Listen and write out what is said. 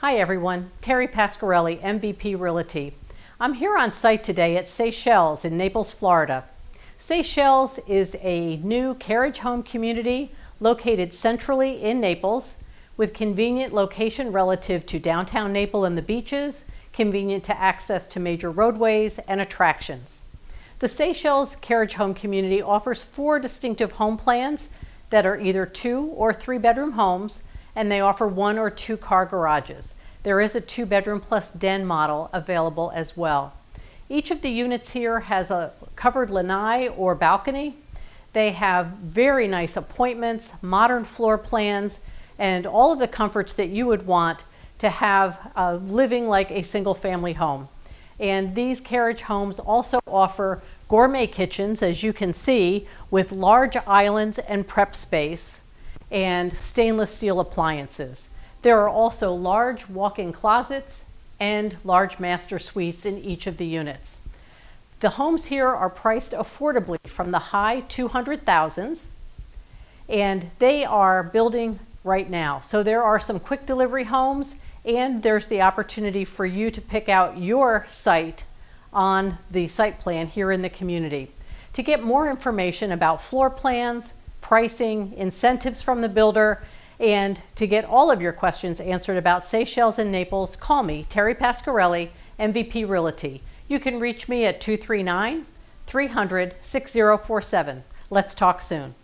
Hi everyone, Terri Pascarelli, MVP Realty. I'm here on site today at Seychelles in Naples, Florida. Seychelles is a new carriage home community located centrally in Naples with convenient location relative to downtown Naples and the beaches, convenient to access to major roadways and attractions. The Seychelles carriage home community offers 4 distinctive home plans that are either 2 or 3 bedroom homes, and they offer 1 or 2 car garages. There is a 2-bedroom plus den model available as well. Each of the units here has a covered lanai or balcony. They have very nice appointments, modern floor plans, and all of the comforts that you would want to have living like a single family home. And these carriage homes also offer gourmet kitchens, as you can see, with large islands and prep space and stainless steel appliances. There are also large walk-in closets and large master suites in each of the units. The homes here are priced affordably from the high 200,000s, and they are building right now. So there are some quick delivery homes, and there's the opportunity for you to pick out your site on the site plan here in the community. To get more information about floor plans, pricing, incentives from the builder, and to get all of your questions answered about Seychelles and Naples, call me, Terri Pascarelli, MVP Realty. You can reach me at 239-300-6047. Let's talk soon.